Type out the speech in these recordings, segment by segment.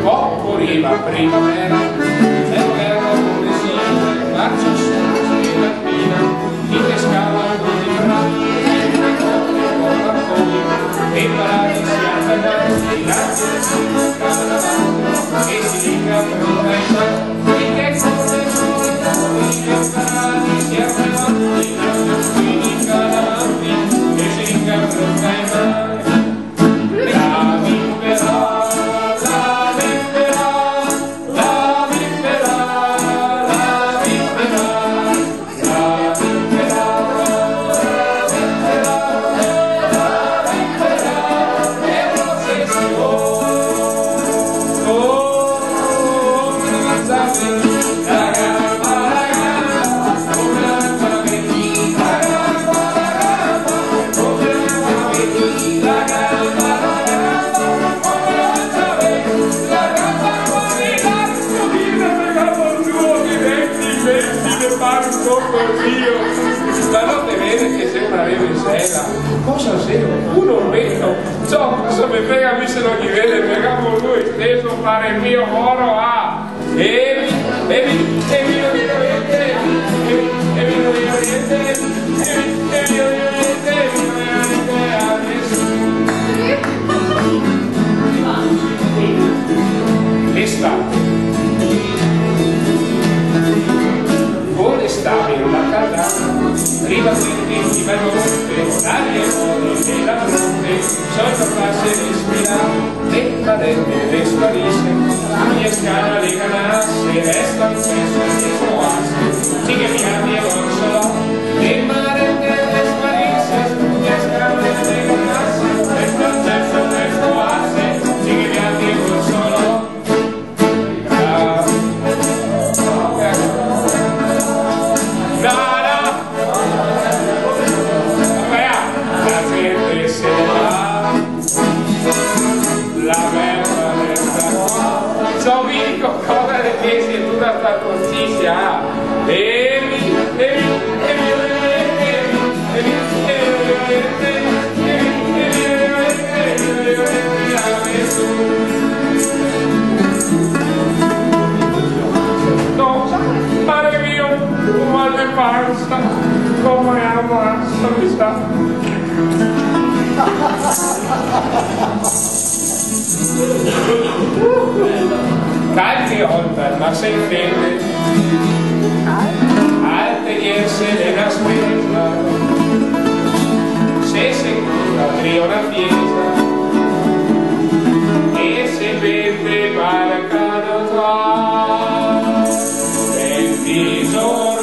Occorreva primavera, e l'erba come sempre, marcia su, e mattina, chi pescava con i bracci, e le coppe con barconi, e parati si alternati, grazie si bucava davanti, e si liga per un paese, finché con le sole, e parati si alternati, e si liga davanti, e si liga per un paese. Stanotte vede che sembra avere in sera. Cosa sei? Un ombetto. Ciò, cosa mi frega mi se non gli vede, pregavo lui stesso fare il mio oro a stava in una calda, riva sentiti veloce, l'aria e la fronte, solita classe respirare, le padelle le sparisce, la mia scala le canasse, resta un senso di croasse, sì che mi abbia non so, le mare le sparisce, la mia scala le canasse, resta un senso di croasse, sì che mi abbia non solo. Cosa le chiesi e tu la sta cortizia no, pare mio un mal di pasta come ammazza mi sta qualche volta ma se intende al tenersene la spesa se sicura tria una fiesa e se vede barcano tra 20 giorni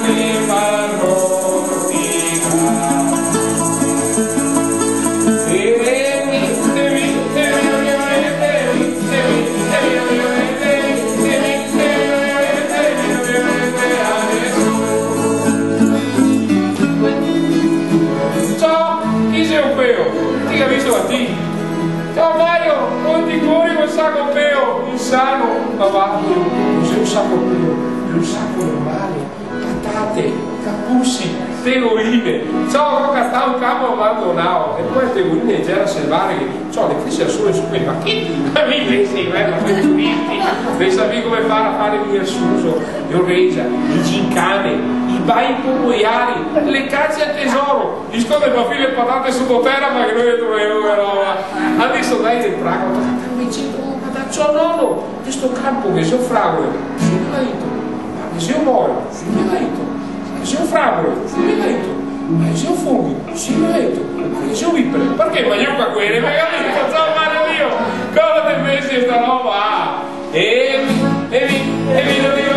ciao Mario, non ti corri quel sacco peo, insano, ma va, cos'è un sacco peo? È un sacco normale, patate, capussi, tegoine, ciao, sta un capo abbandonato, e poi tegoine già era selvatiche, ciao, le crisi solo su quei pacchetti, ma mi pensi, ma quei turisti, pensavi come fare a fare il suso, il regia, il gincane, i bai pomeriari, le cacce al tesoro, gli scopi per fare le patate sottoterra ma che noi le troviamo che roba. Adesso dai del prago, ma da ciò nonno, questo campo che sia un fragole, sul marito, ma che sia un moro, sul marito, ma che sia un fragole, sul marito, ma che sia un fungo, sul marito, ma che sia un vipere, perché ma io qua quelle, ma che facciamo male mio, cosa te pensi sta roba? E mi lo dico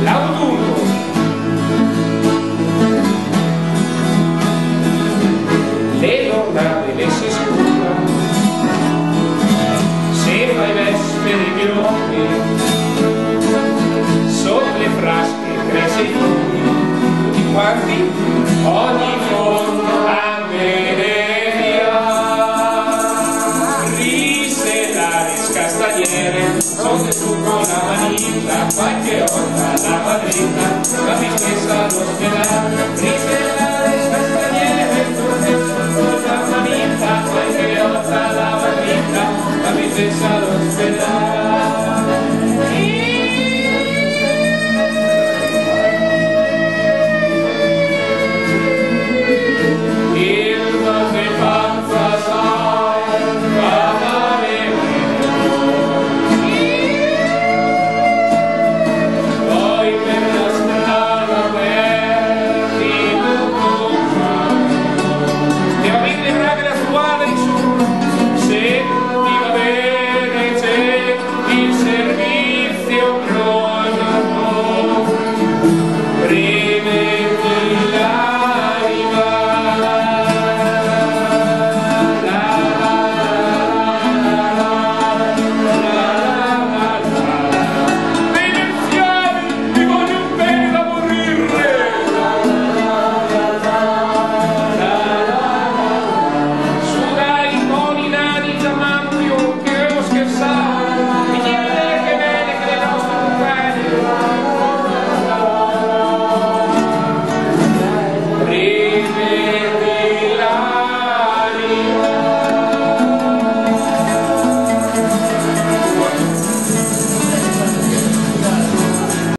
l'autunno le giornate le si scusa se fai vesperi piloti sotto le frasche cresce i tutti quanti ogni giorno a Venezia rise dalle scastagliere sotto su con la manita qualche volta la madrina, la princesa nos queda, felicidades nuestra nieve, con la manita, cualquier otra la madrina, la princesa nos queda.